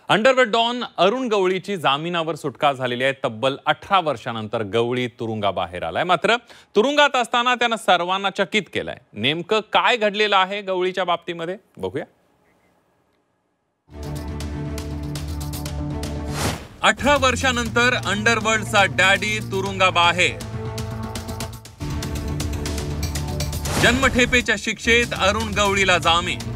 Underworld don Arun गवळीची जामिनावर सुटका झालेली आहे। तब्बल 18 वर्षांनंतर गवळी तुरुंगाबाहेर आलाय। मात्र तुरुंगात असताना त्यानं सर्वांना चकित केलंय। नेमकं काय घडलेलं आहे गवळीच्या बाबतीमध्ये बघूया। 18 वर्षांनंतर अंडरवर्ल्डचा डॅडी तुरुंगाबाहेर। जन्मठेपेच्या शिक्षेत अरुण गवळीला जामीन।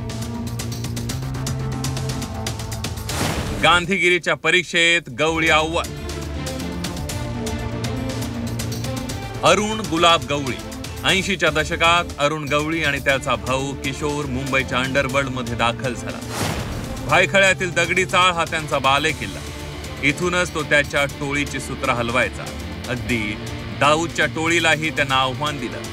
गांधीगिरीच्या परीक्षेत गवळी अव्वल। अरुण गुलाब गवळी 80च्या दशकात अरुण गवळी आणि त्याचा भाऊ किशोर मुंबईच्या अंडरवर्ल्ड मध्ये दाखल झाला। भायखळ्यातील दगडी चाळ हा त्यांचा बालेकिल्ला। इथूनच तो त्याच्या टोळीची सूत्र हलवायचा। अगदी दाऊदच्या टोळीलाही त्यानं आव्हान दिलं।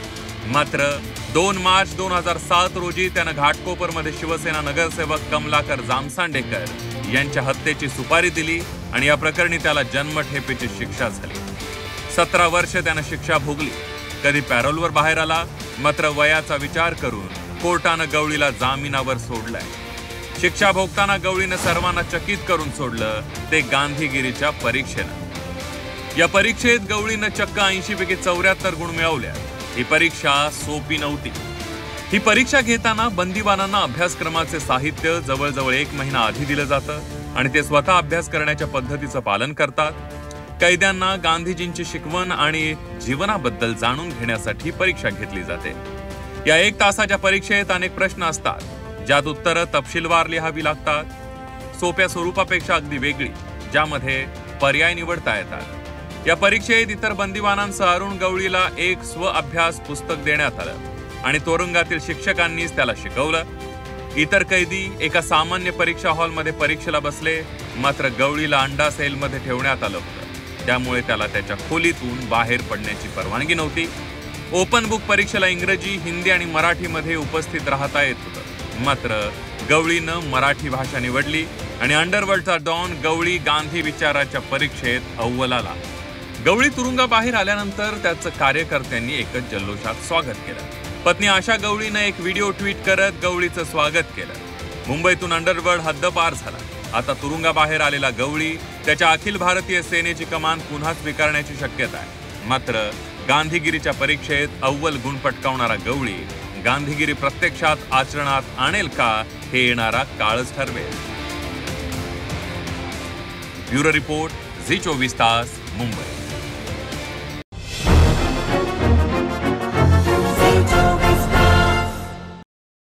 मात्र 2 मार्च 2007 रोजी त्यानं घाटकोपरमध्ये शिवसेना नगरसेवक कमलाकर जामसांडेकर यांच्या हत्येची सुपारी दिली आणि या प्रकरणी त्याला जन्मठेपेची शिक्षा झाली। 17 वर्ष त्यानं शिक्षा भोगली। कधी पॅरोलवर बाहेर आला, मात्र वयाचा विचार करून कोर्टानं गवळीला जामिनावर सोडलंय। शिक्षा भोगताना गवळीनं सर्वांना चकित करून सोडलं, ते गांधीगिरीच्या परीक्षेनं। या परीक्षेत गवळीनं चक्क 80 पैकी 74 गुण मिळवल्या। ही परीक्षा सोपी नव्हती। ही परीक्षा घेताना बंदीवानांना अभ्यासक्रमाचे साहित्य जवळजवळ 1 महिना आधी दिलं जातं आणि ते स्वतः अभ्यास करण्याच्या पद्धतीचं पालन करतात। कैद्यांना गांधीजींची शिकवण आणि जीवनाबद्दल जाणून घेण्यासाठी परीक्षा घेतली जाते। या 1 तासाच्या परीक्षेत अनेक प्रश्न असतात, ज्यात उत्तरं तपशीलवार लिहावी लागतात। सोप्या स्वरूपापेक्षा अगदी वेगळी, ज्यामध्ये पर्याय निवडता येतात। या परीक्षेत इतर बंदीवानांसह अरुण गवळीला एक स्व अभ्यास पुस्तक देण्यात आलं आणि तुरुंगातील शिक्षकांनीच त्याला शिकवलं। इतर कैदी एका सामान्य परीक्षा हॉलमध्ये परीक्षेला बसले, मात्र गवळीला अंडा सेलमध्ये ठेवण्यात आलं होतं। त्यामुळे त्याला त्याच्या खोलीतून बाहेर पडण्याची परवानगी नव्हती। ओपन बुक परीक्षेला इंग्रजी, हिंदी आणि मराठीमध्ये उपस्थित राहता येत होतं। मात्र गवळीनं मराठी भाषा निवडली आणि अंडरवर्ल्डचा डॉन गवळी गांधी विचाराच्या परीक्षेत अव्वल आला। गवळी तुरुंगाबाहेर आल्यानंतर त्याचं कार्यकर्त्यांनी एकच जल्लोषात स्वागत केलं। पत्नी आशा गवळीनं एक व्हिडिओ ट्विट करत गवळीचं स्वागत केलं। मुंबईतून अंडरवर्ल्ड हद्दपार झाला। आता तुरुंगाबाहेर आलेला गवळी त्याच्या अखिल भारतीय सेनेची कमान पुन्हा स्वीकारण्याची शक्यता आहे। मात्र गांधीगिरीच्या परीक्षेत अव्वल गुण पटकावणारा गवळी गांधीगिरी प्रत्यक्षात आचरणात आणेल का, हे येणारा काळच ठरवेल। ब्युरो रिपोर्ट, झी 24 तास, मुंबई।